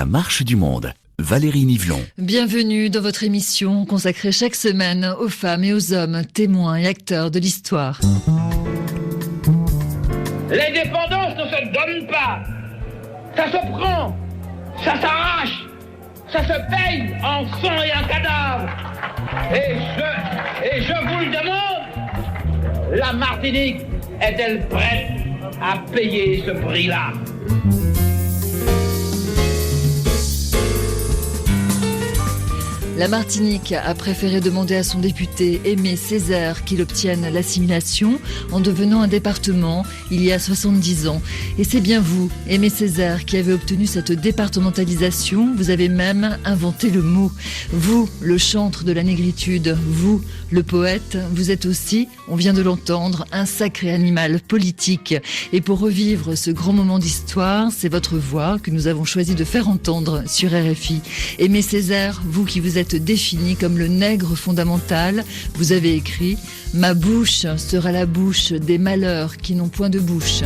La marche du monde. Valérie Nivelon. Bienvenue dans votre émission consacrée chaque semaine aux femmes et aux hommes, témoins et acteurs de l'histoire. L'indépendance ne se donne pas. Ça se prend. Ça s'arrache. Ça se paye en sang et en cadavre. Et je vous le demande, la Martinique est-elle prête à payer ce prix-là ? La Martinique a préféré demander à son député Aimé Césaire qu'il obtienne l'assimilation en devenant un département il y a 70 ans. Et c'est bien vous, Aimé Césaire, qui avez obtenu cette départementalisation. Vous avez même inventé le mot. Vous, le chantre de la négritude, vous, le poète, vous êtes aussi, on vient de l'entendre, un sacré animal politique. Et pour revivre ce grand moment d'histoire, c'est votre voix que nous avons choisi de faire entendre sur RFI. Aimé Césaire, vous qui vous êtes défini comme le nègre fondamental, vous avez écrit « Ma bouche sera la bouche des malheurs qui n'ont point de bouche ».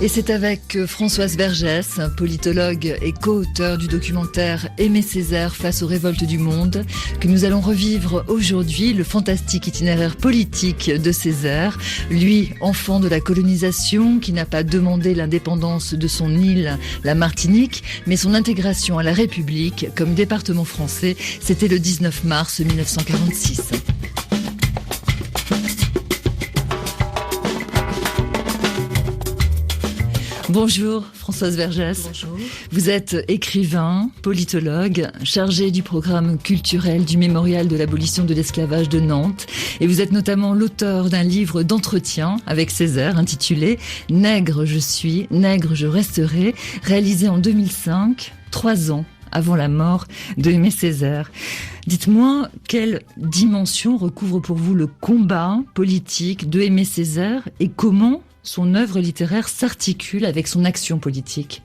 Et c'est avec Françoise Vergès, politologue et co-auteur du documentaire Aimé Césaire face aux révoltes du monde, que nous allons revivre aujourd'hui le fantastique itinéraire politique de Césaire. Lui, enfant de la colonisation, qui n'a pas demandé l'indépendance de son île, la Martinique, mais son intégration à la République comme département français, c'était le 19 mars 1946. Bonjour Françoise Vergès. Bonjour. Vous êtes écrivain, politologue, chargé du programme culturel du Mémorial de l'abolition de l'esclavage de Nantes. Et vous êtes notamment l'auteur d'un livre d'entretien avec Césaire intitulé « Nègre je suis, nègre je resterai », réalisé en 2005, 3 ans avant la mort de Aimé Césaire. Dites-moi, quelle dimension recouvre pour vous le combat politique de Aimé Césaire et comment son œuvre littéraire s'articule avec son action politique?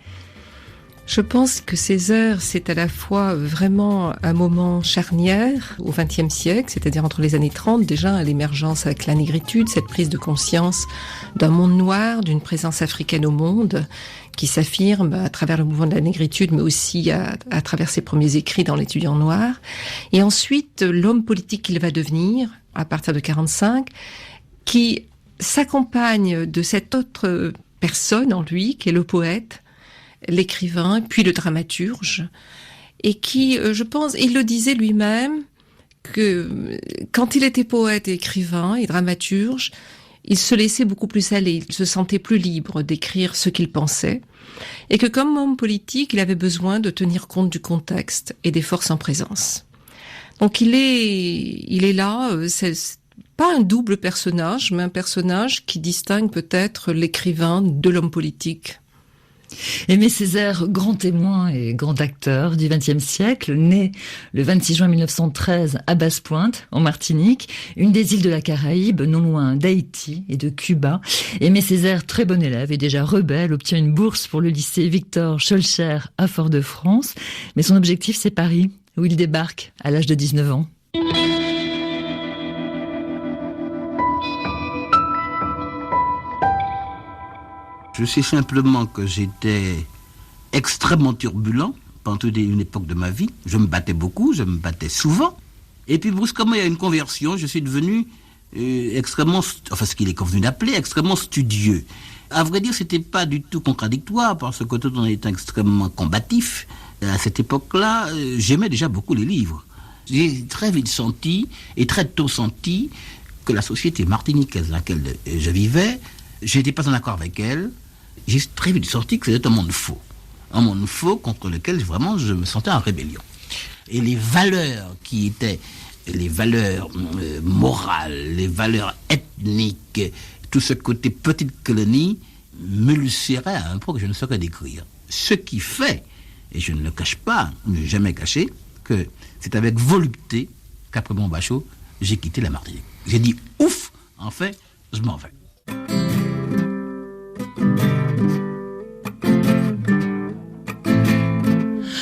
Je pense que Césaire, c'est à la fois vraiment un moment charnière au XXe siècle, c'est-à-dire entre les années 30, déjà l'émergence avec la négritude, cette prise de conscience d'un monde noir, d'une présence africaine au monde, qui s'affirme à travers le mouvement de la négritude, mais aussi à travers ses premiers écrits dans l'étudiant noir. Et ensuite, l'homme politique qu'il va devenir, à partir de 45, qui s'accompagne de cette autre personne en lui, qui est le poète, l'écrivain, puis le dramaturge, et qui, je pense, il le disait lui-même, que quand il était poète et écrivain et dramaturge, il se laissait beaucoup plus aller, il se sentait plus libre d'écrire ce qu'il pensait, et que comme homme politique, il avait besoin de tenir compte du contexte et des forces en présence. Donc il est là, c'est pas un double personnage, mais un personnage qui distingue peut-être l'écrivain de l'homme politique. Aimé Césaire, grand témoin et grand acteur du XXe siècle, né le 26 juin 1913 à Basse-Pointe, en Martinique, une des îles de la Caraïbe, non loin d'Haïti et de Cuba. Aimé Césaire, très bon élève et déjà rebelle, obtient une bourse pour le lycée Victor Schœlcher à Fort-de-France. Mais son objectif, c'est Paris, où il débarque à l'âge de 19 ans. Je sais simplement que j'étais extrêmement turbulent pendant toute une époque de ma vie. Je me battais beaucoup, je me battais souvent. Et puis brusquement, il y a une conversion. Je suis devenu extrêmement, enfin ce qu'il est convenu d'appeler, extrêmement studieux. À vrai dire, c'était pas du tout contradictoire parce que tout en étant extrêmement combatif, à cette époque-là, j'aimais déjà beaucoup les livres. J'ai très vite senti, et très tôt senti, que la société martiniquaise dans laquelle je vivais, je n'étais pas en accord avec elle. J'ai très vite senti que c'était un monde faux contre lequel vraiment je me sentais en rébellion. Et les valeurs qui étaient les valeurs morales, les valeurs ethniques, tout ce côté petite colonie m'ulcérait à un point que je ne saurais décrire. Ce qui fait, et je ne le cache pas, ne l'ai jamais caché, que c'est avec volupté qu'après mon bachot, j'ai quitté la Martinique. J'ai dit ouf, en fait, je m'en vais.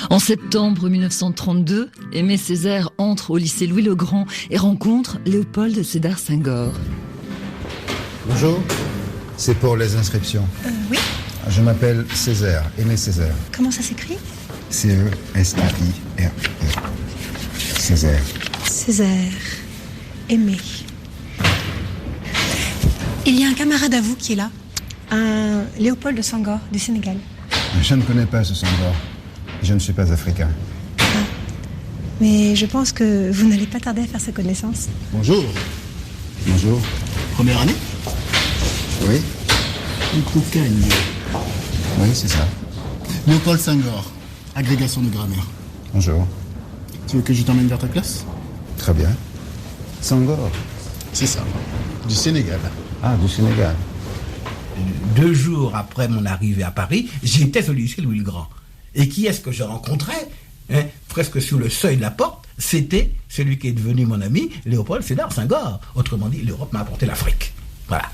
En septembre 1932, Aimé Césaire entre au lycée Louis-le-Grand et rencontre Léopold Sédar Senghor. Bonjour. C'est pour les inscriptions. Oui. Je m'appelle Césaire, Aimé Césaire. Comment ça s'écrit? C-E-S-A-I-R-E. Césaire. Césaire. Aimé. Il y a un camarade à vous qui est là. Un Léopold de Senghor, du Sénégal. Je ne connais pas ce Senghor. Je ne suis pas africain. Ah. Mais je pense que vous n'allez pas tarder à faire sa connaissance. Bonjour. Bonjour. Première année? Oui. Une cocagne. Oui, c'est ça. Léopold Senghor, agrégation de grammaire. Bonjour. Tu veux que je t'emmène vers ta classe? Très bien. Senghor. C'est ça. Du Sénégal. Ah, du Sénégal. 2 jours après mon arrivée à Paris, j'étais au lycée Louis le Grand. Et qui est-ce que je rencontrais, presque sur le seuil de la porte? C'était celui qui est devenu mon ami, Léopold Sédar Senghor. Autrement dit, l'Europe m'a apporté l'Afrique. Voilà.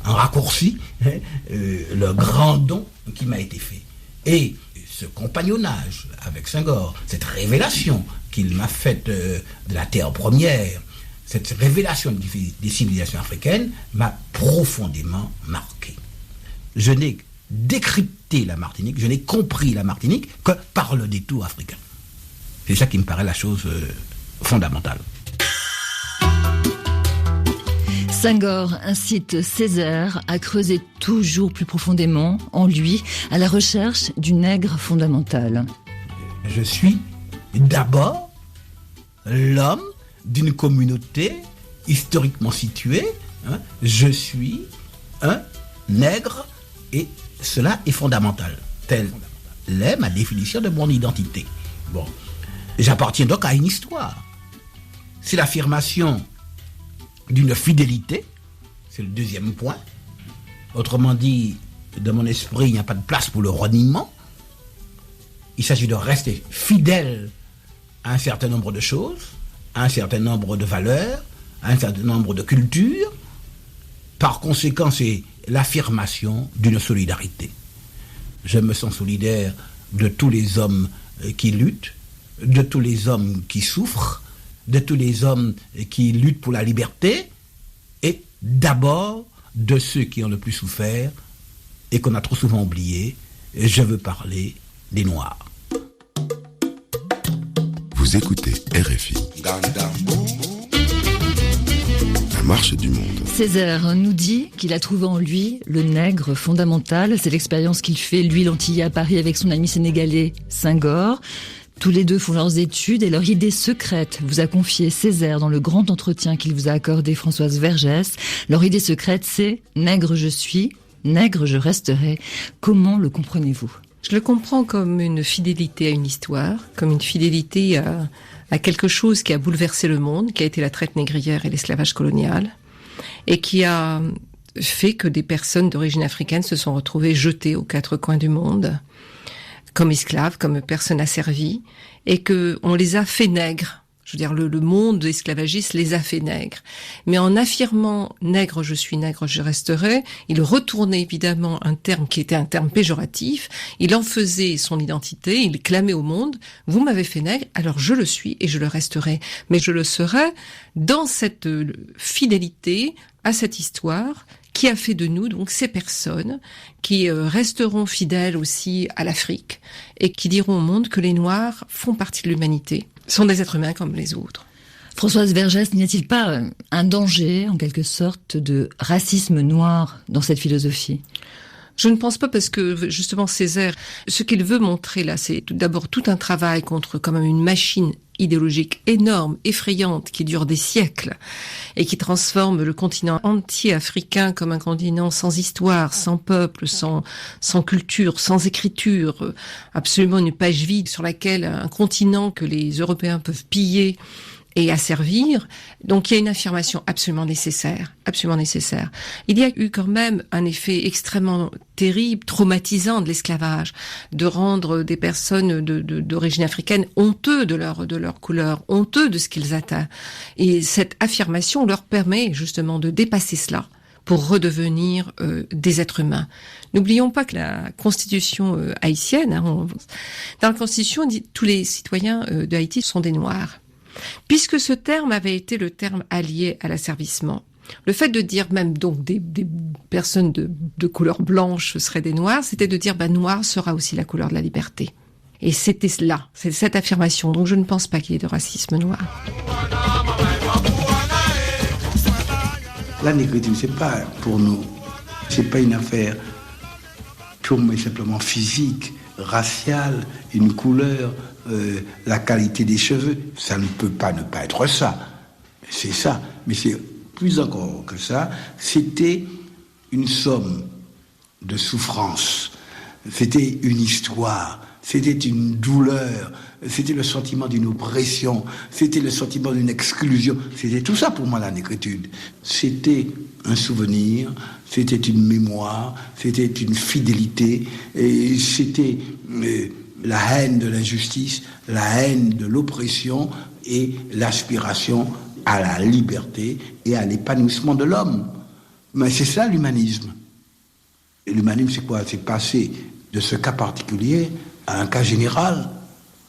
En raccourci, le grand don qui m'a été fait. Et ce compagnonnage avec Senghor, cette révélation qu'il m'a faite de la terre première, cette révélation des civilisations africaines m'a profondément marqué. Je n'ai décrypté la Martinique, je n'ai compris la Martinique que par le détour africain. C'est ça qui me paraît la chose fondamentale. Senghor incite Césaire à creuser toujours plus profondément en lui à la recherche du nègre fondamental. Je suis d'abord l'homme d'une communauté historiquement située. Je suis un nègre et cela est fondamental. Telle est ma définition de mon identité. Bon, j'appartiens donc à une histoire. C'est l'affirmation d'une fidélité, c'est le deuxième point. Autrement dit, dans mon esprit, il n'y a pas de place pour le reniement. Il s'agit de rester fidèle à un certain nombre de choses, à un certain nombre de valeurs, à un certain nombre de cultures. Par conséquent, c'est l'affirmation d'une solidarité. Je me sens solidaire de tous les hommes qui luttent, de tous les hommes qui souffrent, de tous les hommes qui luttent pour la liberté, et d'abord de ceux qui ont le plus souffert et qu'on a trop souvent oublié. Je veux parler des Noirs. Vous écoutez RFI. La marche du monde. Césaire nous dit qu'il a trouvé en lui le nègre fondamental. C'est l'expérience qu'il fait, lui, l'Antillais à Paris, avec son ami sénégalais Senghor. Tous les deux font leurs études et leur idée secrète vous a confié Césaire dans le grand entretien qu'il vous a accordé Françoise Vergès. Leur idée secrète, c'est « Nègre je suis, nègre je resterai ». Comment le comprenez-vous ? Je le comprends comme une fidélité à une histoire, comme une fidélité à quelque chose qui a bouleversé le monde, qui a été la traite négrière et l'esclavage colonial, et qui a fait que des personnes d'origine africaine se sont retrouvées jetées aux 4 coins du monde, comme esclaves, comme personnes asservies, et que on les a fait nègres. Je veux dire, le monde esclavagiste les a fait nègres. Mais en affirmant « nègre je suis, nègre je resterai », il retournait évidemment un terme qui était un terme péjoratif, il en faisait son identité, il clamait au monde « vous m'avez fait nègre, alors je le suis et je le resterai ». Mais je le serai dans cette fidélité à cette histoire qui a fait de nous donc ces personnes qui resteront fidèles aussi à l'Afrique et qui diront au monde que les Noirs font partie de l'humanité, sont des êtres humains comme les autres. Françoise Vergès, n'y a-t-il pas un danger, en quelque sorte, de racisme noir dans cette philosophie ? Je ne pense pas, parce que justement Césaire, ce qu'il veut montrer là, c'est d'abord tout un travail contre quand même une machine idéologique énorme, effrayante, qui dure des siècles et qui transforme le continent entier africain comme un continent sans histoire, sans peuple, sans culture, sans écriture, absolument une page vide sur laquelle un continent que les Européens peuvent piller et asservir. Donc il y a une affirmation absolument nécessaire, absolument nécessaire. Il y a eu quand même un effet extrêmement terrible, traumatisant de l'esclavage, de rendre des personnes d'origine africaine honteux de leur couleur, honteux de ce qu'ils atteignent. Et cette affirmation leur permet justement de dépasser cela pour redevenir des êtres humains. N'oublions pas que la constitution haïtienne, dans la constitution, on dit tous les citoyens de Haïti sont des Noirs. Puisque ce terme avait été le terme allié à l'asservissement, Le fait de dire même donc des personnes de couleur blanche seraient des noirs, c'était de dire noir sera aussi la couleur de la liberté. Et c'est cette affirmation. Donc je ne pense pas qu'il y ait de racisme noir. La négritude, c'est pas pour nous, c'est pas une affaire purement et simplement physique, raciale, une couleur, la qualité des cheveux. Ça ne peut pas ne pas être ça. C'est ça. Mais c'est plus encore que ça. C'était une somme de souffrances. C'était une histoire. C'était une douleur. C'était le sentiment d'une oppression. C'était le sentiment d'une exclusion. C'était tout ça pour moi, la négritude. C'était un souvenir, c'était une mémoire, c'était une fidélité, et c'était la haine de l'injustice, la haine de l'oppression et l'aspiration à la liberté et à l'épanouissement de l'homme. Mais c'est ça l'humanisme. Et l'humanisme, c'est quoi? C'est passer de ce cas particulier à un cas général.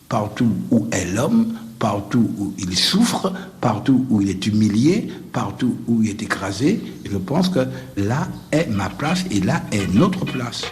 Partout où est l'homme, partout où il souffre, partout où il est humilié, partout où il est écrasé, je pense que là est ma place et là est notre place.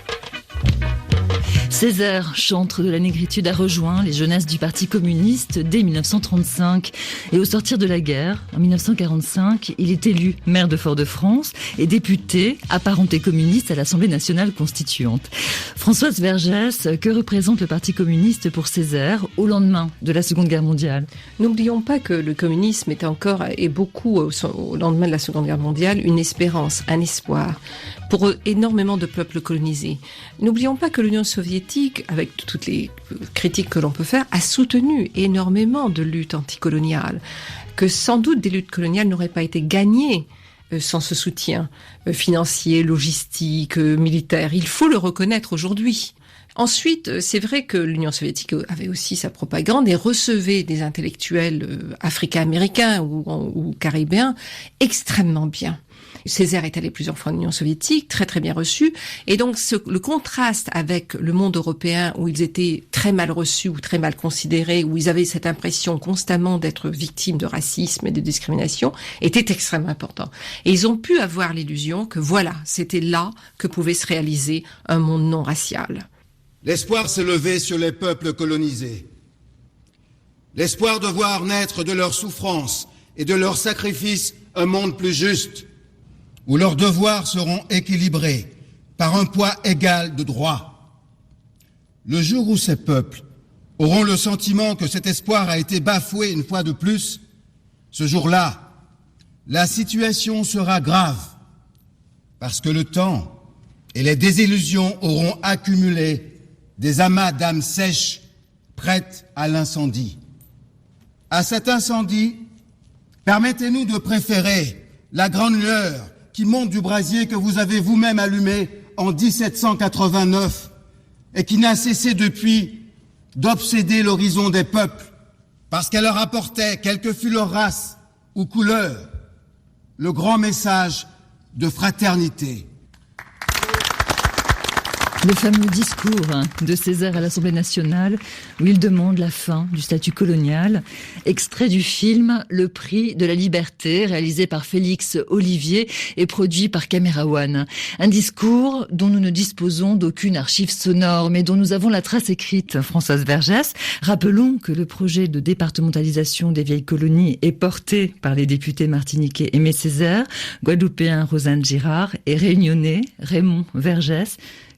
Césaire, chantre de la négritude, a rejoint les jeunesses du Parti communiste dès 1935. Et au sortir de la guerre, en 1945, il est élu maire de Fort-de-France et député apparenté communiste à l'Assemblée nationale constituante. Françoise Vergès, que représente le Parti communiste pour Césaire au lendemain de la Seconde Guerre mondiale? N'oublions pas que le communisme était encore, et beaucoup au lendemain de la Seconde Guerre mondiale, une espérance, un espoir pour énormément de peuples colonisés. N'oublions pas que l'Union soviétique, avec toutes les critiques que l'on peut faire, a soutenu énormément de luttes anticoloniales, que sans doute des luttes coloniales n'auraient pas été gagnées sans ce soutien financier, logistique, militaire. Il faut le reconnaître aujourd'hui. Ensuite, c'est vrai que l'Union soviétique avait aussi sa propagande et recevait des intellectuels africains-américains ou caribéens extrêmement bien. Césaire est allé plusieurs fois en Union soviétique, très très bien reçu, et donc le contraste avec le monde européen où ils étaient très mal reçus ou très mal considérés, où ils avaient cette impression constamment d'être victimes de racisme et de discrimination, était extrêmement important. Et ils ont pu avoir l'illusion que voilà, c'était là que pouvait se réaliser un monde non racial. L'espoir s'est levé sur les peuples colonisés. L'espoir de voir naître de leurs souffrances et de leurs sacrifices un monde plus juste, où leurs devoirs seront équilibrés par un poids égal de droits. Le jour où ces peuples auront le sentiment que cet espoir a été bafoué une fois de plus, ce jour-là, la situation sera grave, parce que le temps et les désillusions auront accumulé des amas d'âmes sèches prêtes à l'incendie. À cet incendie, permettez-nous de préférer la grande lueur qui monte du brasier que vous avez vous-même allumé en 1789 et qui n'a cessé depuis d'obséder l'horizon des peuples parce qu'elle leur apportait, quelle que fût leur race ou couleur, le grand message de fraternité. Le fameux discours de Césaire à l'Assemblée nationale où il demande la fin du statut colonial, extrait du film Le Prix de la Liberté, réalisé par Félix Olivier et produit par Caméra One. Un discours dont nous ne disposons d'aucune archive sonore, mais dont nous avons la trace écrite. Françoise Vergès, rappelons que le projet de départementalisation des vieilles colonies est porté par les députés martiniquais Aimé Césaire, guadeloupéen Rosanne Girard et réunionnais Raymond Vergès,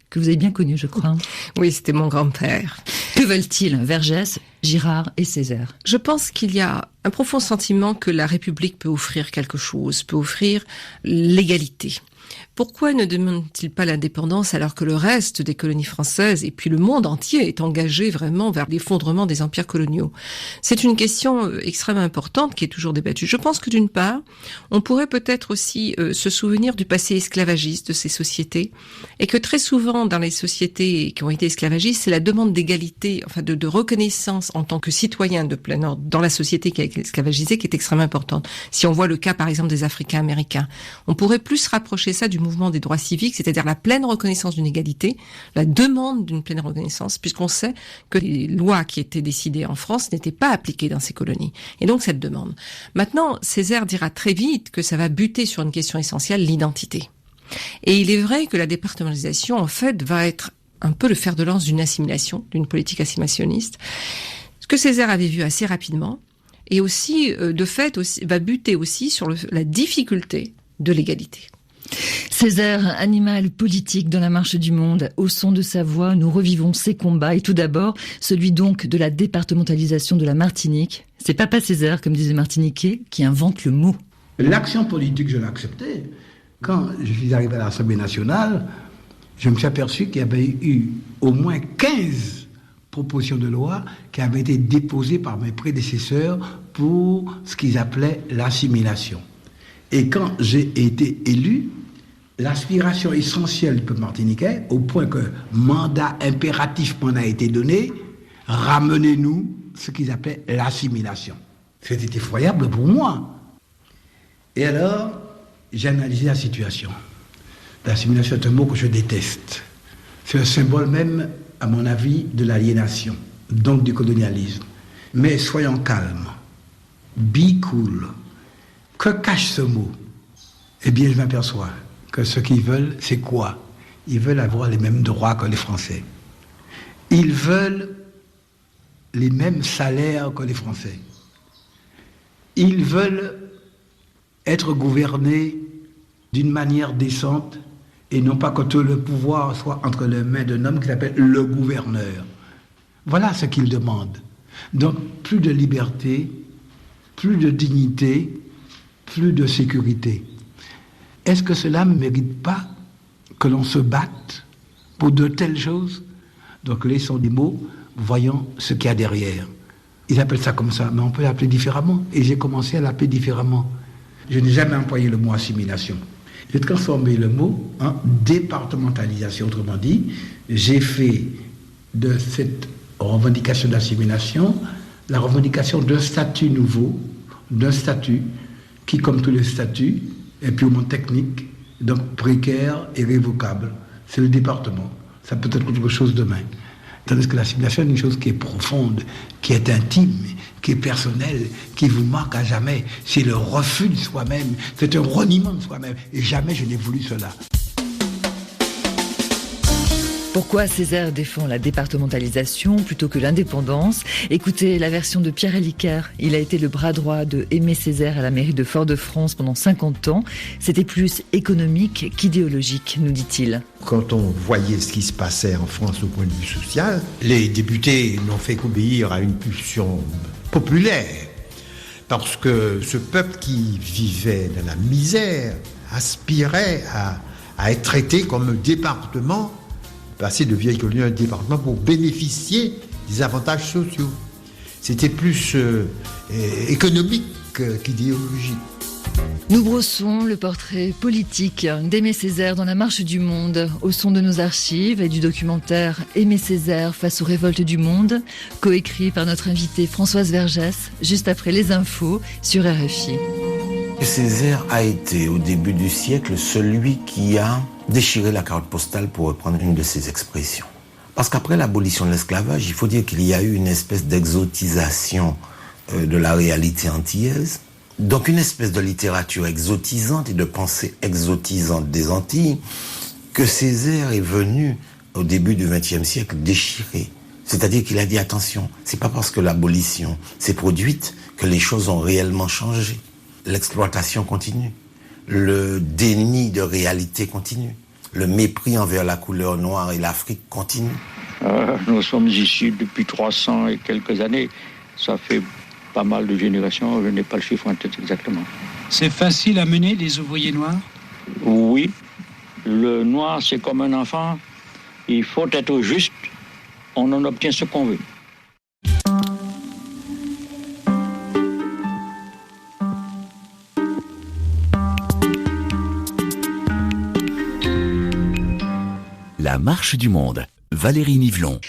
que vous avez bien connu, je crois. Oui, c'était mon grand-père. Que veulent-ils, Vergès, Girard et Césaire? Je pense qu'il y a un profond sentiment que la République peut offrir quelque chose, peut offrir l'égalité. Pourquoi ne demande-t-il pas l'indépendance alors que le reste des colonies françaises et puis le monde entier est engagé vraiment vers l'effondrement des empires coloniaux? C'est une question extrêmement importante qui est toujours débattue. Je pense que d'une part, on pourrait peut-être aussi se souvenir du passé esclavagiste de ces sociétés et que très souvent dans les sociétés qui ont été esclavagistes, c'est la demande d'égalité, enfin de reconnaissance en tant que citoyen de plein ordre dans la société qui a été esclavagisée qui est extrêmement importante. Si on voit le cas par exemple des Africains américains, on pourrait plus rapprocher ça du mouvement mouvement des droits civiques, c'est-à-dire la pleine reconnaissance d'une égalité, la demande d'une pleine reconnaissance, puisqu'on sait que les lois qui étaient décidées en France n'étaient pas appliquées dans ces colonies. Et donc cette demande. Maintenant, Césaire dira très vite que ça va buter sur une question essentielle, l'identité. Et il est vrai que la départementalisation, en fait, va être un peu le fer de lance d'une assimilation, d'une politique assimilationniste. Ce que Césaire avait vu assez rapidement, et aussi, de fait, aussi, va buter aussi sur la difficulté de l'égalité. Césaire, animal politique dans la marche du monde, au son de sa voix, nous revivons ses combats, et tout d'abord, celui donc de la départementalisation de la Martinique. C'est Papa Césaire, comme disait Martiniquais, qui invente le mot. L'action politique, je l'acceptais. Quand je suis arrivé à l'Assemblée nationale, je me suis aperçu qu'il y avait eu au moins 15 propositions de loi qui avaient été déposées par mes prédécesseurs pour ce qu'ils appelaient l'assimilation. Et quand j'ai été élu, l'aspiration essentielle du peuple martiniquais, au point que mandat impératif m'en a été donné, ramenez-nous ce qu'ils appelaient l'assimilation. C'était effroyable pour moi. Et alors, j'ai analysé la situation. L'assimilation est un mot que je déteste. C'est un symbole même, à mon avis, de l'aliénation, donc du colonialisme. Mais soyons calmes. Be cool. Que cache ce mot? Eh bien, je m'aperçois que ce qu'ils veulent, c'est quoi? Ils veulent avoir les mêmes droits que les Français. Ils veulent les mêmes salaires que les Français. Ils veulent être gouvernés d'une manière décente et non pas que tout le pouvoir soit entre les mains d'un homme qui s'appelle le gouverneur. Voilà ce qu'ils demandent. Donc, plus de liberté, plus de dignité, plus de sécurité. Est-ce que cela ne mérite pas que l'on se batte pour de telles choses? Donc, laissons des mots, voyons ce qu'il y a derrière. Ils appellent ça comme ça, mais on peut l'appeler différemment. Et j'ai commencé à l'appeler différemment. Je n'ai jamais employé le mot assimilation. J'ai transformé le mot en départementalisation. Autrement dit, j'ai fait de cette revendication d'assimilation la revendication d'un statut nouveau, d'un statut qui, comme tous les statuts, est purement technique, donc précaire et révocable. C'est le département. Ça peut être autre chose demain. Tandis que l'assimilation est une chose qui est profonde, qui est intime, qui est personnelle, qui vous marque à jamais. C'est le refus de soi-même, c'est un reniement de soi-même. Et jamais je n'ai voulu cela. Pourquoi Césaire défend la départementalisation plutôt que l'indépendance? Écoutez la version de Pierre Aliquer. Il a été le bras droit de Aimé Césaire à la mairie de Fort-de-France pendant 50 ans. C'était plus économique qu'idéologique, nous dit-il. Quand on voyait ce qui se passait en France au point de vue social, les députés n'ont fait qu'obéir à une pulsion populaire. Parce que ce peuple qui vivait dans la misère aspirait à être traité comme un département, passer de vieille colonie à un département pour bénéficier des avantages sociaux. C'était plus économique qu'idéologique. Nous brossons le portrait politique d'Aimé Césaire dans la marche du monde, au son de nos archives et du documentaire Aimé Césaire face aux révoltes du monde, coécrit par notre invitée Françoise Vergès, juste après les infos sur RFI. Césaire a été, au début du siècle, celui qui a déchiré la carte postale, pour reprendre une de ses expressions. Parce qu'après l'abolition de l'esclavage, il faut dire qu'il y a eu une espèce d'exotisation de la réalité antillaise. Donc une espèce de littérature exotisante et de pensée exotisante des Antilles que Césaire est venu, au début du XXe siècle, déchirer. C'est-à-dire qu'il a dit, attention, c'est pas parce que l'abolition s'est produite que les choses ont réellement changé. L'exploitation continue. Le déni de réalité continue. Le mépris envers la couleur noire et l'Afrique continue. Nous sommes ici depuis 300 et quelques années. Ça fait pas mal de générations, je n'ai pas le chiffre en tête exactement. C'est facile à mener, les ouvriers noirs? Oui. Le noir, c'est comme un enfant. Il faut être juste. On en obtient ce qu'on veut. La marche du monde. Valérie Nivelon.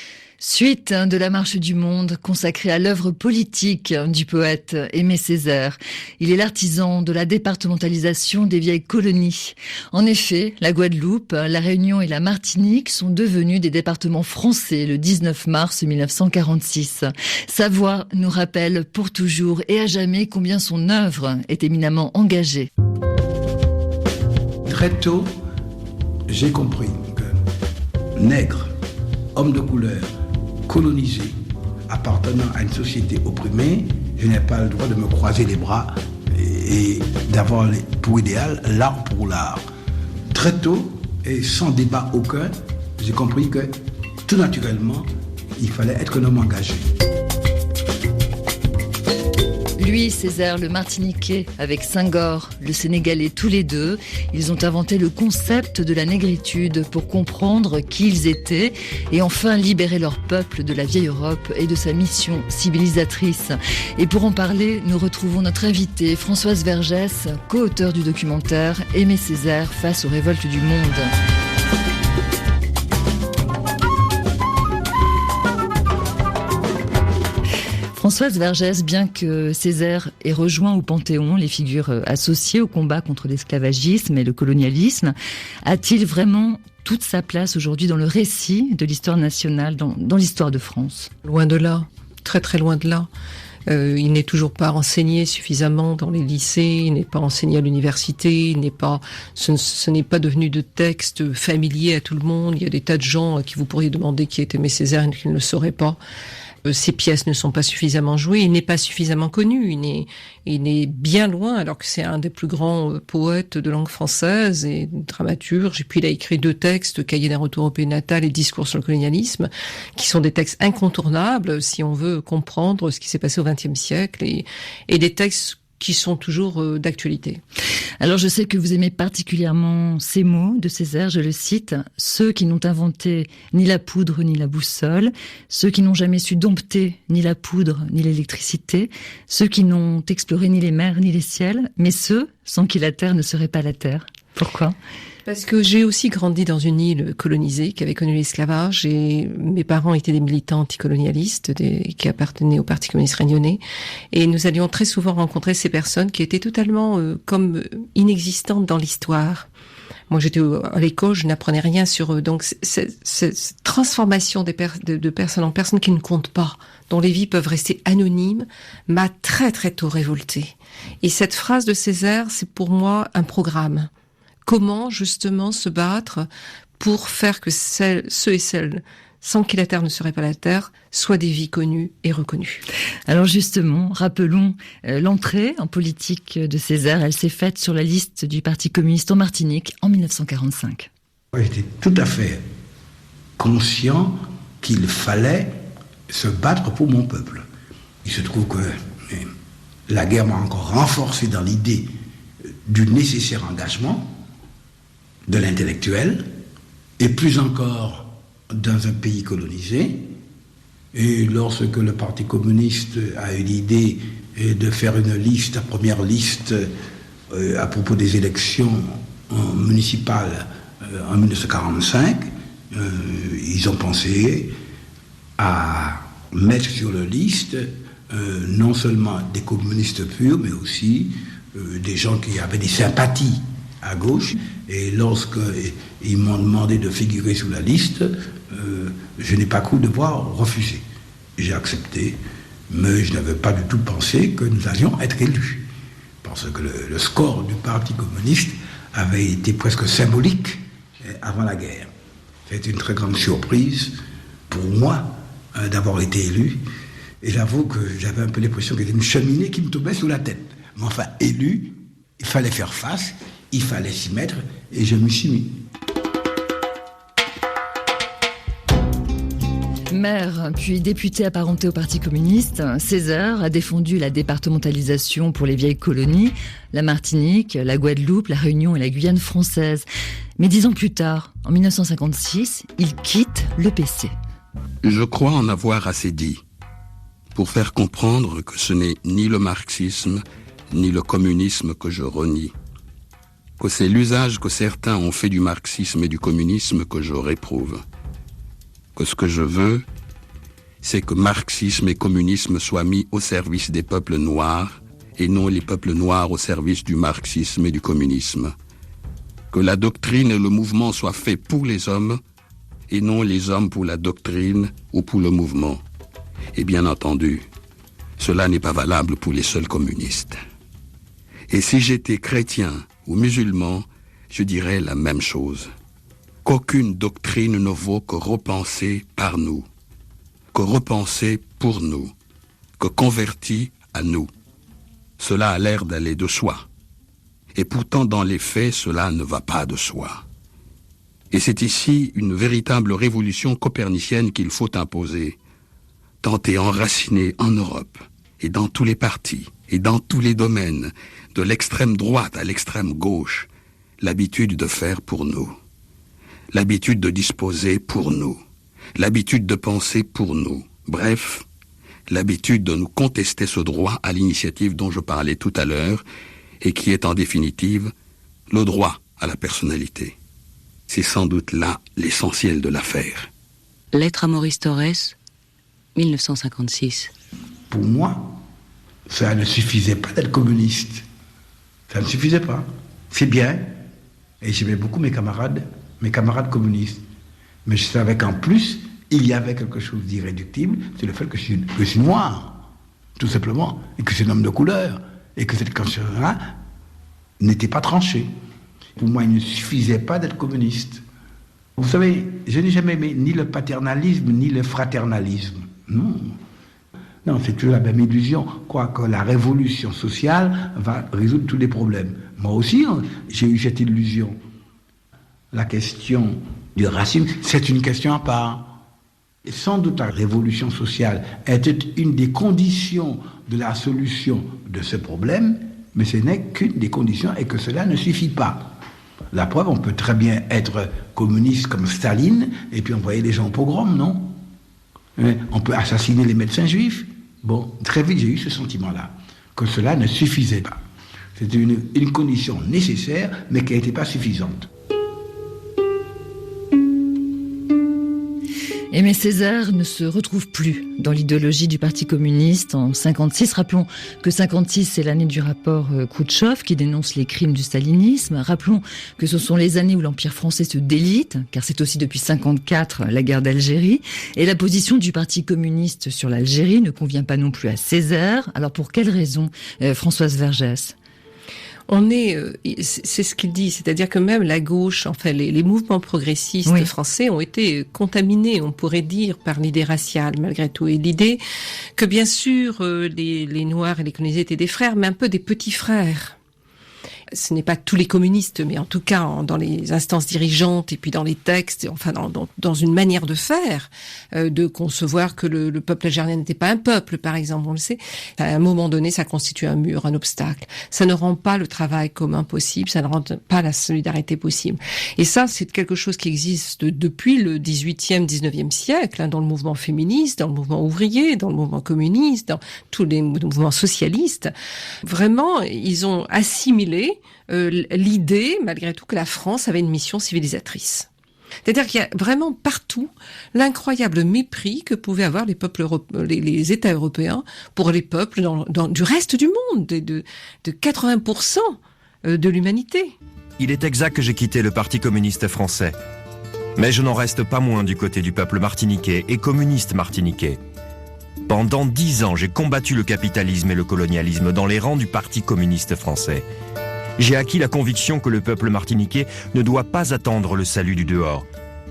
Suite de la Marche du Monde consacrée à l'œuvre politique du poète Aimé Césaire. Il est l'artisan de la départementalisation des vieilles colonies. En effet, la Guadeloupe, la Réunion et la Martinique sont devenus des départements français le 19 mars 1946. Sa voix nous rappelle pour toujours et à jamais combien son œuvre est éminemment engagée. Très tôt, j'ai compris que nègre, homme de couleur, colonisé, appartenant à une société opprimée, je n'ai pas le droit de me croiser les bras et d'avoir pour idéal l'art pour l'art. Très tôt, et sans débat aucun, j'ai compris que tout naturellement, il fallait être un homme engagé. Lui, Césaire, le Martiniquais, avec Senghor, le Sénégalais, tous les deux, ils ont inventé le concept de la négritude pour comprendre qui ils étaient et enfin libérer leur peuple de la vieille Europe et de sa mission civilisatrice. Et pour en parler, nous retrouvons notre invitée, Françoise Vergès, co-auteure du documentaire Aimé Césaire face aux révoltes du monde. Françoise Vergès, bien que Césaire ait rejoint au Panthéon les figures associées au combat contre l'esclavagisme et le colonialisme, a-t-il vraiment toute sa place aujourd'hui dans le récit de l'histoire nationale, dans l'histoire de France ? Loin de là, très très loin de là. Il n'est toujours pas enseigné suffisamment dans les lycées, il n'est pas enseigné à l'université, ce n'est pas devenu de texte familier à tout le monde. Il y a des tas de gens à qui vous pourriez demander qui est Aimé Césaire et qui ne le sauraient pas. Ses pièces ne sont pas suffisamment jouées, il n'est pas suffisamment connu, il est bien loin, alors que c'est un des plus grands poètes de langue française et dramaturge. Et puis il a écrit 2 textes, Cahiers d'un retour au pays natal et Discours sur le colonialisme, qui sont des textes incontournables si on veut comprendre ce qui s'est passé au XXe siècle et des textes qui sont toujours d'actualité. Alors je sais que vous aimez particulièrement ces mots de Césaire, je le cite, « Ceux qui n'ont inventé ni la poudre ni la boussole, ceux qui n'ont jamais su dompter ni la poudre ni l'électricité, ceux qui n'ont exploré ni les mers ni les ciels, mais ceux sans qui la terre ne serait pas la terre. » Pourquoi ? Parce que j'ai aussi grandi dans une île colonisée qui avait connu l'esclavage et mes parents étaient des militants anticolonialistes qui appartenaient au Parti communiste réunionnais et nous allions très souvent rencontrer ces personnes qui étaient totalement comme inexistantes dans l'histoire. Moi, j'étais à l'école, je n'apprenais rien sur eux. Donc, cette transformation de personnes en personnes qui ne comptent pas, dont les vies peuvent rester anonymes, m'a très très tôt révoltée. Et cette phrase de Césaire, c'est pour moi un programme. Comment justement se battre pour faire que ceux et celles sans qui la terre ne serait pas la terre soient des vies connues et reconnues. Alors justement, rappelons l'entrée en politique de Césaire. Elle s'est faite sur la liste du Parti communiste en Martinique en 1945. J'étais tout à fait conscient qu'il fallait se battre pour mon peuple. Il se trouve que la guerre m'a encore renforcé dans l'idée du nécessaire engagement de l'intellectuel, et plus encore dans un pays colonisé. Et lorsque le Parti communiste a eu l'idée de faire une liste, la première liste à propos des élections municipales en 1945, ils ont pensé à mettre sur la liste non seulement des communistes purs, mais aussi des gens qui avaient des sympathies à gauche. Et lorsqu'ils m'ont demandé de figurer sur la liste, je n'ai pas cru devoir refuser. J'ai accepté, mais je n'avais pas du tout pensé que nous allions être élus. Parce que le score du Parti communiste avait été presque symbolique avant la guerre. C'est une très grande surprise pour moi d'avoir été élu. Et j'avoue que j'avais un peu l'impression qu'il y avait une cheminée qui me tombait sur la tête. Mais enfin, élu, il fallait faire face, il fallait s'y mettre, et je m'y suis mis. Maire, puis député apparenté au Parti communiste, Césaire a défendu la départementalisation pour les vieilles colonies, la Martinique, la Guadeloupe, la Réunion et la Guyane française. Mais 10 ans plus tard, en 1956, il quitte le PC. Je crois en avoir assez dit pour faire comprendre que ce n'est ni le marxisme, ni le communisme que je renie, que c'est l'usage que certains ont fait du marxisme et du communisme que je réprouve, que ce que je veux, c'est que marxisme et communisme soient mis au service des peuples noirs et non les peuples noirs au service du marxisme et du communisme. Que la doctrine et le mouvement soient faits pour les hommes et non les hommes pour la doctrine ou pour le mouvement. Et bien entendu, cela n'est pas valable pour les seuls communistes. Et si j'étais chrétien ou musulman, je dirais la même chose. Qu'aucune doctrine ne vaut que repensée par nous, que repensée pour nous, que convertie à nous. Cela a l'air d'aller de soi. Et pourtant, dans les faits, cela ne va pas de soi. Et c'est ici une véritable révolution copernicienne qu'il faut imposer, tant et enracinée en Europe, et dans tous les partis, et dans tous les domaines, de l'extrême droite à l'extrême gauche, l'habitude de faire pour nous, l'habitude de disposer pour nous, l'habitude de penser pour nous, bref, l'habitude de nous contester ce droit à l'initiative dont je parlais tout à l'heure, et qui est en définitive le droit à la personnalité. C'est sans doute là l'essentiel de l'affaire. Lettre à Maurice Thorez, 1956. Pour moi, ça ne suffisait pas d'être communiste. Ça ne suffisait pas. C'est bien. Et j'aimais beaucoup mes camarades communistes. Mais je savais qu'en plus, il y avait quelque chose d'irréductible, c'est le fait que je suis noir, tout simplement, et que c'est un homme de couleur, et que cette question-là n'était pas tranchée. Pour moi, il ne suffisait pas d'être communiste. Vous savez, je n'ai jamais aimé ni le paternalisme, ni le fraternalisme. Non, c'est toujours la même illusion, quoi que la révolution sociale va résoudre tous les problèmes. Moi aussi, j'ai eu cette illusion. La question du racisme, c'est une question à part. Et sans doute la révolution sociale était une des conditions de la solution de ce problème, mais ce n'est qu'une des conditions et que cela ne suffit pas. La preuve, on peut très bien être communiste comme Staline et puis envoyer les gens au pogrom, non ? On peut assassiner les médecins juifs. Bon, très vite, j'ai eu ce sentiment-là, que cela ne suffisait pas. C'était une condition nécessaire, mais qui n'était pas suffisante. Aimé Césaire ne se retrouve plus dans l'idéologie du Parti communiste en 1956. Rappelons que 1956, c'est l'année du rapport Khrouchtchev qui dénonce les crimes du stalinisme. Rappelons que ce sont les années où l'Empire français se délite, car c'est aussi depuis 1954 la guerre d'Algérie. Et la position du Parti communiste sur l'Algérie ne convient pas non plus à Césaire. Alors pour quelles raisons, Françoise Vergès ? C'est ce qu'il dit, c'est-à-dire que même la gauche, enfin les mouvements progressistes français ont été contaminés, on pourrait dire, par l'idée raciale malgré tout, et l'idée que bien sûr les Noirs et les colonisés étaient des frères, mais un peu des petits frères. Ce n'est pas tous les communistes, mais en tout cas dans les instances dirigeantes et puis dans les textes, enfin dans une manière de faire, de concevoir que le peuple algérien n'était pas un peuple, par exemple, on le sait. À un moment donné, ça constitue un mur, un obstacle. Ça ne rend pas le travail commun possible, ça ne rend pas la solidarité possible. Et ça, c'est quelque chose qui existe depuis le 18e, 19e siècle, dans le mouvement féministe, dans le mouvement ouvrier, dans le mouvement communiste, dans tous les mouvements socialistes. Vraiment, ils ont assimilé l'idée, malgré tout, que la France avait une mission civilisatrice. C'est-à-dire qu'il y a vraiment partout l'incroyable mépris que pouvaient avoir les peuples, les États européens pour les peuples du reste du monde, de 80% de l'humanité. Il est exact que j'ai quitté le Parti communiste français. Mais je n'en reste pas moins du côté du peuple martiniquais et communiste martiniquais. Pendant 10 ans, j'ai combattu le capitalisme et le colonialisme dans les rangs du Parti communiste français. J'ai acquis la conviction que le peuple martiniquais ne doit pas attendre le salut du dehors,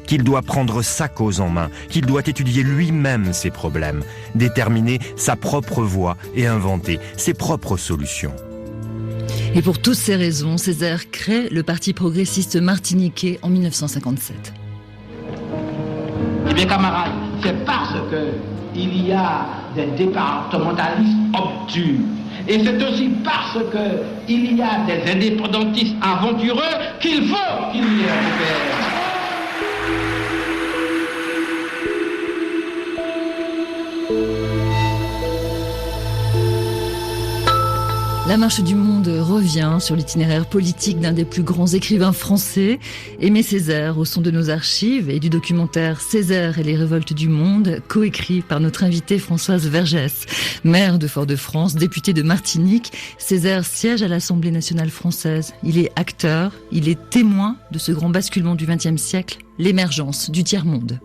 qu'il doit prendre sa cause en main, qu'il doit étudier lui-même ses problèmes, déterminer sa propre voie et inventer ses propres solutions. Et pour toutes ces raisons, Césaire crée le Parti progressiste martiniquais en 1957. Eh bien, camarades, c'est parce qu'il y a des départementalistes obtus. Et c'est aussi parce qu'il y a des indépendantistes aventureux qu'il faut qu'il y ait un gouvernement. La Marche du Monde revient sur l'itinéraire politique d'un des plus grands écrivains français, Aimé Césaire, au son de nos archives et du documentaire Césaire et les révoltes du monde, coécrit par notre invitée Françoise Vergès. Maire de Fort-de-France, député de Martinique, Césaire siège à l'Assemblée nationale française. Il est acteur, il est témoin de ce grand basculement du XXe siècle, l'émergence du tiers-monde.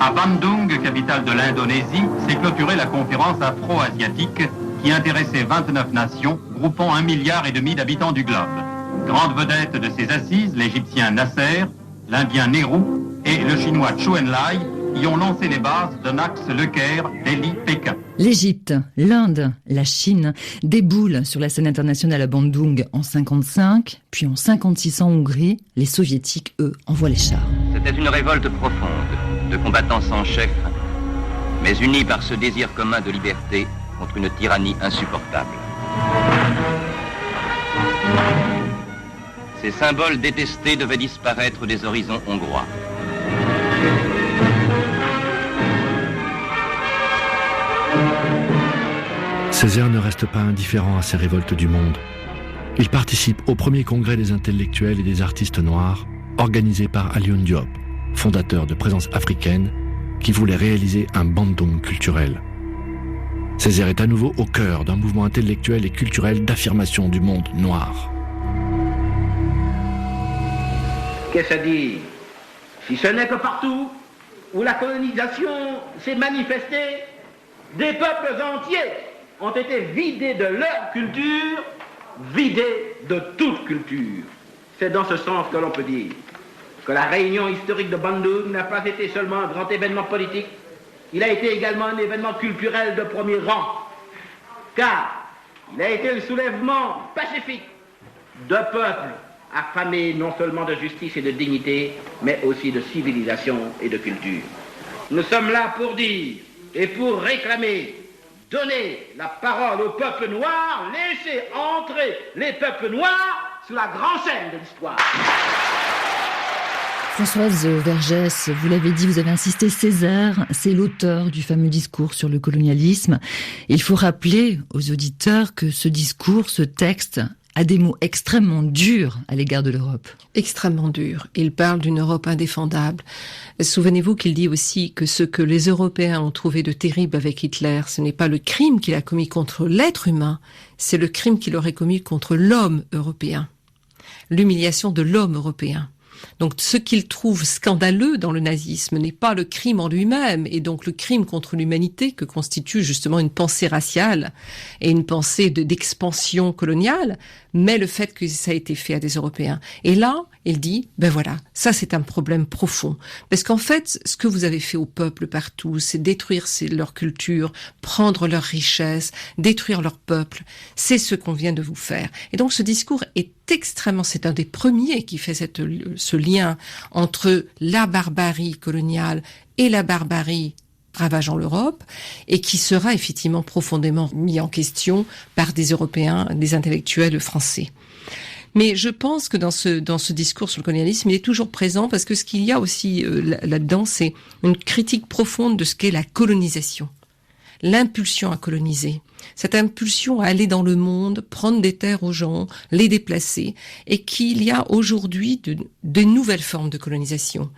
À Bandung, capitale de l'Indonésie, s'est clôturée la conférence afro-asiatique qui intéressait 29 nations, groupant 1,5 milliard d'habitants du globe. Grande vedette de ces assises, l'Égyptien Nasser, l'Indien Nehru et le Chinois Zhou Enlai y ont lancé les bases d'un axe Le Caire, Delhi-Pékin. L'Égypte, l'Inde, la Chine déboulent sur la scène internationale à Bandung en 1955, puis en 1956 en Hongrie. Les Soviétiques, eux, envoient les chars. C'était une révolte profonde, de combattants sans chef, mais unis par ce désir commun de liberté contre une tyrannie insupportable. Ces symboles détestés devaient disparaître des horizons hongrois. Césaire ne reste pas indifférent à ces révoltes du monde. Il participe au premier congrès des intellectuels et des artistes noirs, organisé par Alioune Diop, fondateur de Présence africaine, qui voulait réaliser un Bandung culturel. Césaire est à nouveau au cœur d'un mouvement intellectuel et culturel d'affirmation du monde noir. Qu'est-ce à dire? Si ce n'est que partout où la colonisation s'est manifestée, des peuples entiers ont été vidés de leur culture, vidés de toute culture. C'est dans ce sens que l'on peut dire que la réunion historique de Bandung n'a pas été seulement un grand événement politique, il a été également un événement culturel de premier rang, car il a été le soulèvement pacifique de peuples affamés non seulement de justice et de dignité, mais aussi de civilisation et de culture. Nous sommes là pour dire et pour réclamer, donner la parole au peuple noir, laisser entrer les peuples noirs sur la grande scène de l'histoire. Françoise Vergès, vous l'avez dit, vous avez insisté, Césaire, c'est l'auteur du fameux discours sur le colonialisme. Il faut rappeler aux auditeurs que ce discours, ce texte, a des mots extrêmement durs à l'égard de l'Europe. Extrêmement durs. Il parle d'une Europe indéfendable. Souvenez-vous qu'il dit aussi que ce que les Européens ont trouvé de terrible avec Hitler, ce n'est pas le crime qu'il a commis contre l'être humain, c'est le crime qu'il aurait commis contre l'homme européen. L'humiliation de l'homme européen. Donc ce qu'il trouve scandaleux dans le nazisme n'est pas le crime en lui-même, et donc le crime contre l'humanité que constitue justement une pensée raciale et une pensée d'expansion coloniale, mais le fait que ça a été fait à des Européens. Et là, il dit, ben voilà, ça c'est un problème profond. Parce qu'en fait, ce que vous avez fait au peuple partout, c'est détruire leur culture, prendre leurs richesses, détruire leur peuple. C'est ce qu'on vient de vous faire. Et donc ce discours est extrêmement, c'est un des premiers qui fait ce lien entre la barbarie coloniale et la barbarie ravageant l'Europe, et qui sera effectivement profondément mis en question par des Européens, des intellectuels français. Mais je pense que dans ce discours sur le colonialisme, il est toujours présent, parce que ce qu'il y a aussi là-dedans, c'est une critique profonde de ce qu'est la colonisation. L'impulsion à coloniser, cette impulsion à aller dans le monde, prendre des terres aux gens, les déplacer, et qu'il y a aujourd'hui de nouvelles formes de colonisation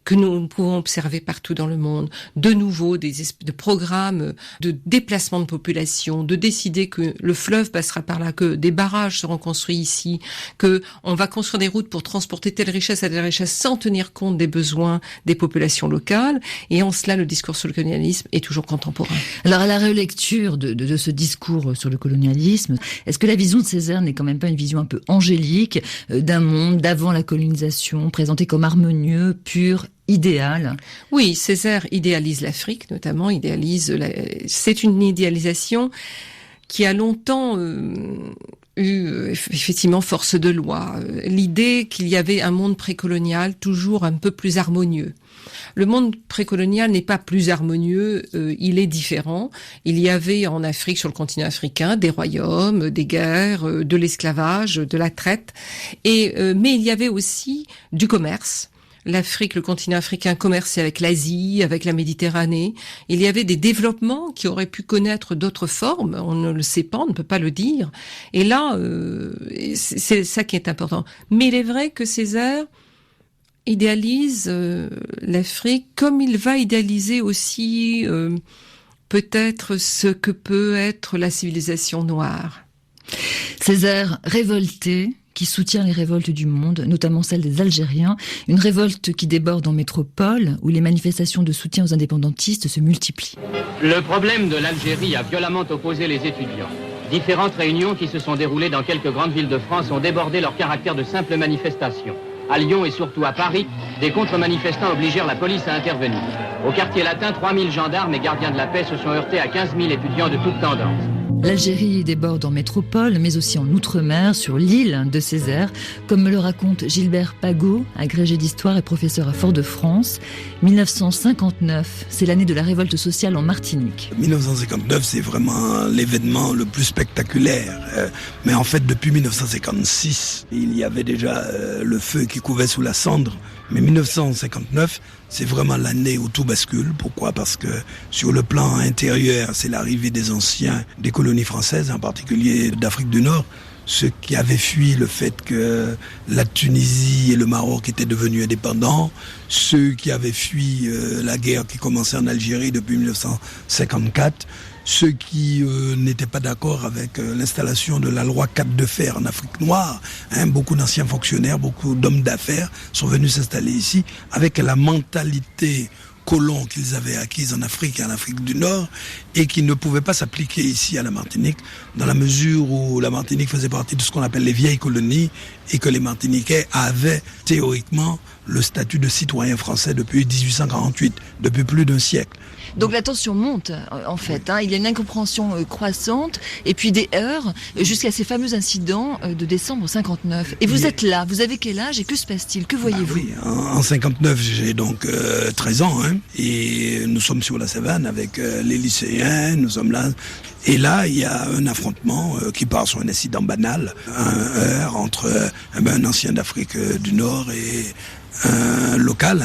que nous pouvons observer partout dans le monde, de nouveau de programmes de déplacement de population, de décider que le fleuve passera par là, que des barrages seront construits ici, que on va construire des routes pour transporter telle richesse à telle richesse sans tenir compte des besoins des populations locales, et en cela le discours sur le colonialisme est toujours contemporain. Alors à la relecture de ce discours sur le colonialisme, est-ce que la vision de Césaire n'est quand même pas une vision un peu angélique d'un monde d'avant la colonisation, présenté comme harmonieux, pur, idéal? Oui, Césaire idéalise l'Afrique, notamment, c'est une idéalisation qui a longtemps eu effectivement force de loi. L'idée qu'il y avait un monde précolonial toujours un peu plus harmonieux. Le monde précolonial n'est pas plus harmonieux, il est différent. Il y avait en Afrique, sur le continent africain, des royaumes, des guerres, de l'esclavage, de la traite, mais il y avait aussi du commerce, l'Afrique, le continent africain commerçait avec l'Asie, avec la Méditerranée. Il y avait des développements qui auraient pu connaître d'autres formes. On ne le sait pas, on ne peut pas le dire. Et là, c'est ça qui est important. Mais il est vrai que Césaire idéalise l'Afrique comme il va idéaliser aussi peut-être ce que peut être la civilisation noire. Césaire révolté, qui soutient les révoltes du monde, notamment celle des Algériens, une révolte qui déborde en métropole, où les manifestations de soutien aux indépendantistes se multiplient. Le problème de l'Algérie a violemment opposé les étudiants. Différentes réunions qui se sont déroulées dans quelques grandes villes de France ont débordé leur caractère de simple manifestation. À Lyon et surtout à Paris, des contre-manifestants obligèrent la police à intervenir. Au quartier latin, 3000 gendarmes et gardiens de la paix se sont heurtés à 15 000 étudiants de toutes tendances. L'Algérie déborde en métropole, mais aussi en outre-mer, sur l'île de Césaire, comme me le raconte Gilbert Pagot, agrégé d'histoire et professeur à Fort-de-France. 1959, c'est l'année de la révolte sociale en Martinique. 1959, c'est vraiment l'événement le plus spectaculaire. Mais en fait, depuis 1956, il y avait déjà le feu qui couvait sous la cendre. Mais 1959, c'est vraiment l'année où tout bascule. Pourquoi ? Parce que sur le plan intérieur, c'est l'arrivée des anciens des colonies françaises, en particulier d'Afrique du Nord, ceux qui avaient fui le fait que la Tunisie et le Maroc étaient devenus indépendants, ceux qui avaient fui la guerre qui commençait en Algérie depuis 1954, ceux qui n'étaient pas d'accord avec l'installation de la loi 4 de fer en Afrique noire. Beaucoup d'anciens fonctionnaires, beaucoup d'hommes d'affaires sont venus s'installer ici avec la mentalité colons qu'ils avaient acquise en Afrique et en Afrique du Nord et qui ne pouvaient pas s'appliquer ici à la Martinique dans la mesure où la Martinique faisait partie de ce qu'on appelle les vieilles colonies et que les Martiniquais avaient théoriquement le statut de citoyen français depuis 1848, depuis plus d'un siècle. Donc la tension monte, en fait. Il y a une incompréhension croissante et puis des heurts jusqu'à ces fameux incidents de décembre 59. Et vous êtes là, vous avez quel âge et que se passe-t-il ? Que voyez-vous ? Oui, en 59, j'ai donc 13 ans et nous sommes sur la savane avec les lycéens, nous sommes là. Et là, il y a un affrontement qui part sur un incident banal, un heurt entre un ancien d'Afrique du Nord et un local,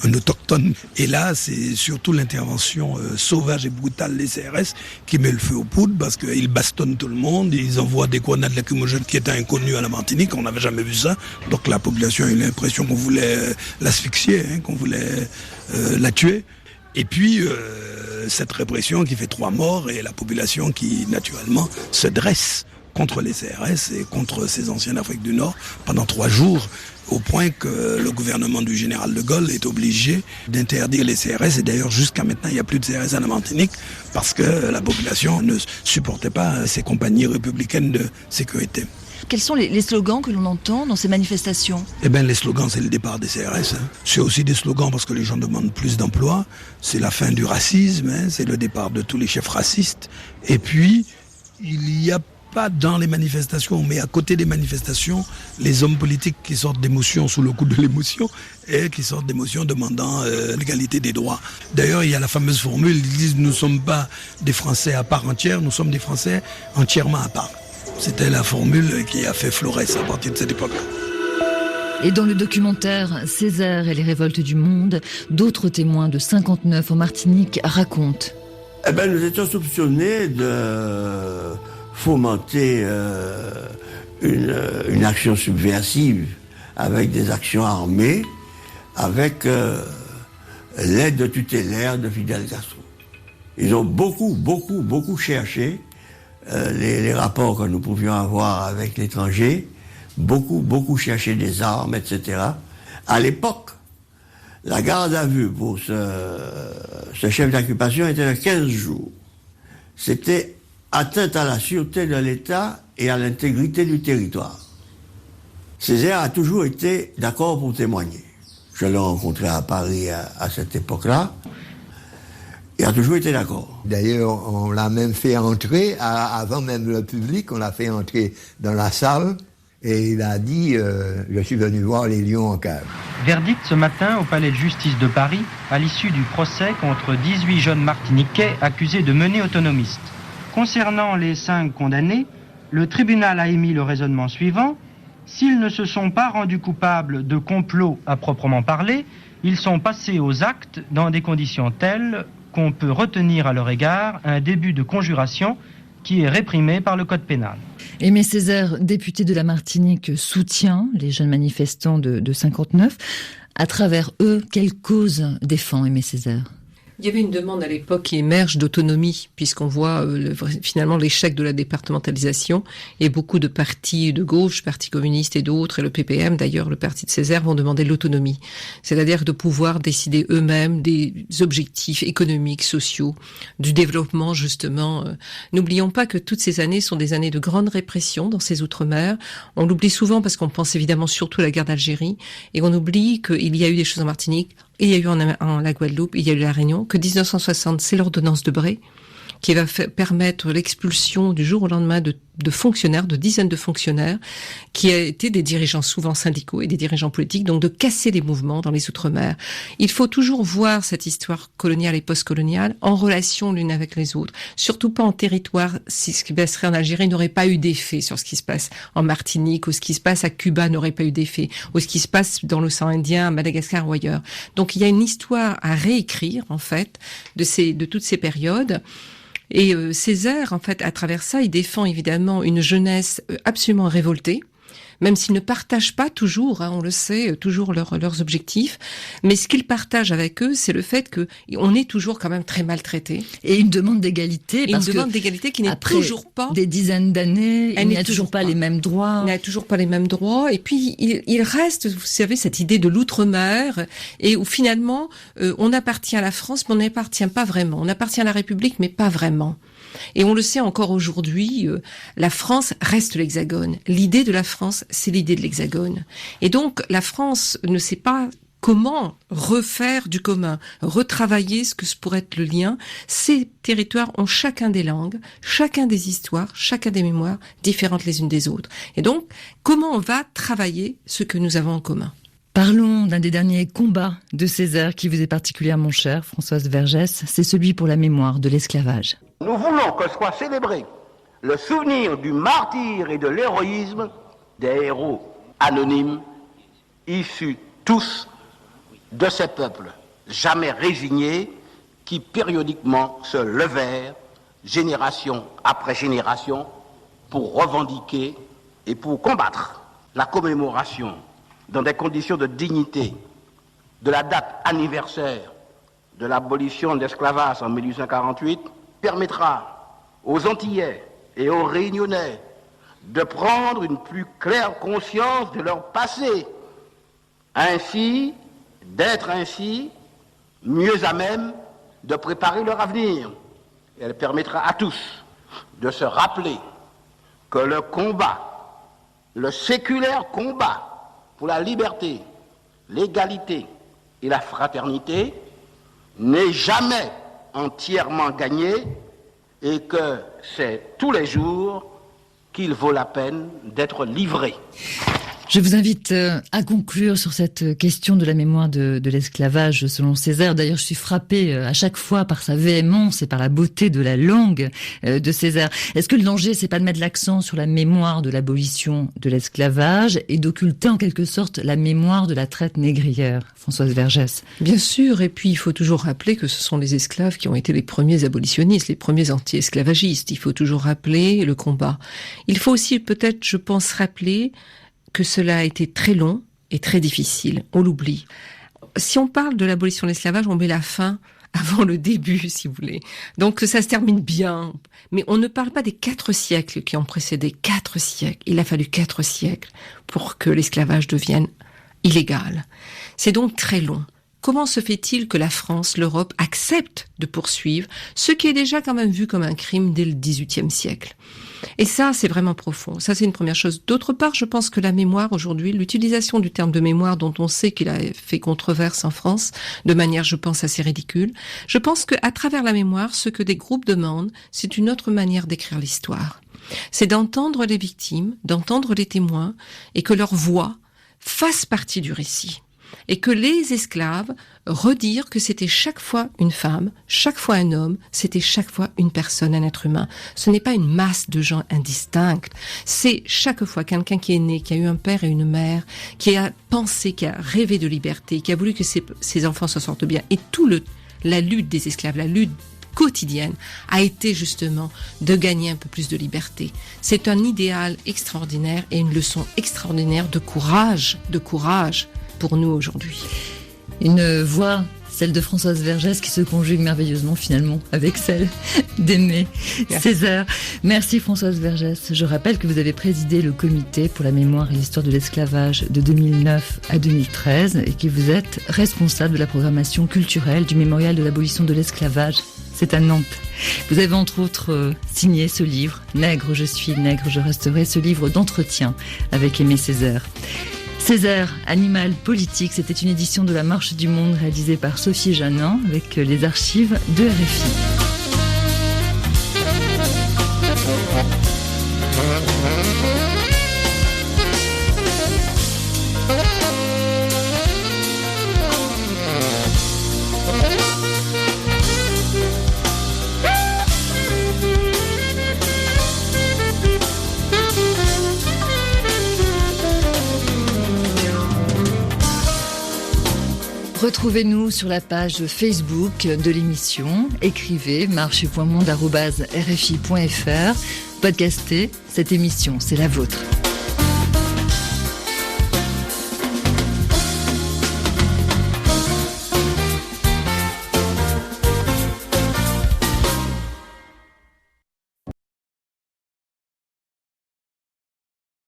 un autochtone. Et là, c'est surtout l'intervention sauvage et brutale des CRS qui met le feu aux poudres parce qu'ils bastonnent tout le monde, ils envoient des grenades lacrymogènes qui étaient inconnues à la Martinique, on n'avait jamais vu ça. Donc la population a eu l'impression qu'on voulait l'asphyxier, qu'on voulait la tuer. Et puis, cette répression qui fait 3 morts et la population qui, naturellement, se dresse contre les CRS et contre ces anciens d'Afrique du Nord pendant 3 jours, au point que le gouvernement du général de Gaulle est obligé d'interdire les CRS. Et d'ailleurs, jusqu'à maintenant, il n'y a plus de CRS à la Martinique parce que la population ne supportait pas ces compagnies républicaines de sécurité. Quels sont les slogans que l'on entend dans ces manifestations ? Eh bien, les slogans, c'est le départ des CRS. C'est aussi des slogans parce que les gens demandent plus d'emplois. C'est la fin du racisme, c'est le départ de tous les chefs racistes. Et puis, il y a pas dans les manifestations, mais à côté des manifestations, les hommes politiques qui sortent d'émotions sous le coup de l'émotion et qui sortent d'émotions demandant l'égalité des droits. D'ailleurs, il y a la fameuse formule, ils disent « nous ne sommes pas des Français à part entière, nous sommes des Français entièrement à part ». C'était la formule qui a fait Flores à partir de cette époque. Et dans le documentaire Césaire et les révoltes du monde, d'autres témoins de 59 en Martinique racontent. Nous étions soupçonnés de fomenter une action subversive avec des actions armées, avec l'aide tutélaire de Fidel Castro. Ils ont beaucoup cherché les rapports que nous pouvions avoir avec l'étranger, beaucoup cherché des armes, etc. À l'époque, la garde à vue pour ce chef d'occupation était de 15 jours. C'était atteinte à la sûreté de l'État et à l'intégrité du territoire. Césaire a toujours été d'accord pour témoigner. Je l'ai rencontré à Paris à cette époque-là. Il a toujours été d'accord. D'ailleurs, on l'a même fait entrer, avant même le public, on l'a fait entrer dans la salle et il a dit je suis venu voir les lions en cage. Verdict ce matin au palais de justice de Paris à l'issue du procès contre 18 jeunes Martiniquais accusés de menées autonomistes. Concernant les 5 condamnés, le tribunal a émis le raisonnement suivant. S'ils ne se sont pas rendus coupables de complot à proprement parler, ils sont passés aux actes dans des conditions telles qu'on peut retenir à leur égard un début de conjuration qui est réprimé par le code pénal. Aimé Césaire, député de la Martinique, soutient les jeunes manifestants de 59. À travers eux, quelle cause défend Aimé Césaire ? Il y avait une demande à l'époque qui émerge d'autonomie, puisqu'on voit finalement l'échec de la départementalisation, et beaucoup de partis de gauche, partis communistes et d'autres, et le PPM d'ailleurs, le parti de Césaire, vont demander l'autonomie. C'est-à-dire de pouvoir décider eux-mêmes des objectifs économiques, sociaux, du développement justement. N'oublions pas que toutes ces années sont des années de grande répression dans ces outre-mer. On l'oublie souvent parce qu'on pense évidemment surtout à la guerre d'Algérie, et on oublie qu'il y a eu des choses en Martinique. Il y a eu en la Guadeloupe, il y a eu la Réunion, que 1960, c'est l'ordonnance de Bray, qui va permettre l'expulsion du jour au lendemain de fonctionnaires, de dizaines de fonctionnaires, qui a été des dirigeants souvent syndicaux et des dirigeants politiques, donc de casser les mouvements dans les Outre-mer. Il faut toujours voir cette histoire coloniale et post-coloniale en relation l'une avec les autres. Surtout pas en territoire, si ce qui se passerait en Algérie n'aurait pas eu d'effet sur ce qui se passe en Martinique, ou ce qui se passe à Cuba n'aurait pas eu d'effet, ou ce qui se passe dans l'océan Indien, à Madagascar ou ailleurs. Donc il y a une histoire à réécrire, en fait, de toutes ces périodes. Et Césaire, en fait, à travers ça, il défend évidemment une jeunesse absolument révoltée, même s'il ne partage pas toujours, on le sait, toujours leurs objectifs. Mais ce qu'il partage avec eux, c'est le fait que on est toujours quand même très maltraité. Et une demande d'égalité. Une demande d'égalité qui n'est toujours pas... des dizaines d'années, il n'y a toujours pas les mêmes droits. Il n'y a toujours pas les mêmes droits. Et puis, il reste, vous savez, cette idée de l'outre-mer, et où finalement, on appartient à la France, mais on n'appartient pas vraiment. On appartient à la République, mais pas vraiment. Et on le sait encore aujourd'hui, la France reste l'Hexagone. L'idée de la France, c'est l'idée de l'Hexagone. Et donc, la France ne sait pas comment refaire du commun, retravailler ce que pourrait être le lien. Ces territoires ont chacun des langues, chacun des histoires, chacun des mémoires différentes les unes des autres. Et donc, comment on va travailler ce que nous avons en commun ? Parlons d'un des derniers combats de Césaire qui vous est particulièrement cher, Françoise Vergès, c'est celui pour la mémoire de l'esclavage. Nous voulons que soit célébré le souvenir du martyre et de l'héroïsme des héros anonymes issus tous de ces peuples jamais résignés qui périodiquement se levèrent génération après génération pour revendiquer et pour combattre. La commémoration dans des conditions de dignité de la date anniversaire de l'abolition de l'esclavage en 1848 permettra aux Antillais et aux Réunionnais de prendre une plus claire conscience de leur passé, ainsi d'être ainsi mieux à même de préparer leur avenir. Elle permettra à tous de se rappeler que le combat, le séculaire combat pour la liberté, l'égalité et la fraternité n'est jamais entièrement gagné et que c'est tous les jours qu'il vaut la peine d'être livré. Je vous invite à conclure sur cette question de la mémoire de l'esclavage selon Césaire. D'ailleurs, je suis frappée à chaque fois par sa véhémence et par la beauté de la langue de Césaire. Est-ce que le danger, c'est pas de mettre l'accent sur la mémoire de l'abolition de l'esclavage et d'occulter en quelque sorte la mémoire de la traite négrière, Françoise Vergès? Bien sûr, et puis il faut toujours rappeler que ce sont les esclaves qui ont été les premiers abolitionnistes, les premiers anti-esclavagistes. Il faut toujours rappeler le combat. Il faut aussi peut-être, je pense, rappeler que cela a été très long et très difficile. On l'oublie. Si on parle de l'abolition de l'esclavage, on met la fin avant le début, si vous voulez. Donc ça se termine bien. Mais on ne parle pas des 4 siècles qui ont précédé. 4 siècles. Il a fallu 4 siècles pour que l'esclavage devienne illégal. C'est donc très long. Comment se fait-il que la France, l'Europe, accepte de poursuivre ce qui est déjà quand même vu comme un crime dès le XVIIIe siècle? Et ça, c'est vraiment profond. Ça, c'est une première chose. D'autre part, je pense que la mémoire, aujourd'hui, l'utilisation du terme de mémoire, dont on sait qu'il a fait controverse en France, de manière, je pense, assez ridicule, je pense qu'à travers la mémoire, ce que des groupes demandent, c'est une autre manière d'écrire l'histoire. C'est d'entendre les victimes, d'entendre les témoins, et que leur voix fasse partie du récit. et que les esclaves redire que c'était chaque fois une femme, chaque fois un homme, c'était chaque fois une personne, un être humain. Ce n'est pas une masse de gens indistincts, c'est chaque fois quelqu'un qui est né, qui a eu un père et une mère, qui a pensé, qui a rêvé de liberté, qui a voulu que ses enfants s'en sortent bien. Et la lutte des esclaves, la lutte quotidienne a été justement de gagner un peu plus de liberté. C'est un idéal extraordinaire et une leçon extraordinaire de courage pour nous aujourd'hui. Une voix, celle de Françoise Vergès, qui se conjugue merveilleusement finalement avec celle d'Aimé Césaire. Merci Françoise Vergès. Je rappelle que vous avez présidé le comité pour la mémoire et l'histoire de l'esclavage de 2009 à 2013 et que vous êtes responsable de la programmation culturelle du mémorial de l'abolition de l'esclavage. C'est à Nantes. Vous avez entre autres signé ce livre, Nègre, je suis nègre, je resterai, ce livre d'entretien avec Aimé Césaire. Césaire, animal politique, c'était une édition de La Marche du Monde réalisée par Sophie Janin avec les archives de RFI. Retrouvez-nous sur la page Facebook de l'émission. Écrivez marche.monde@rfi.fr. Podcastez cette émission, c'est la vôtre.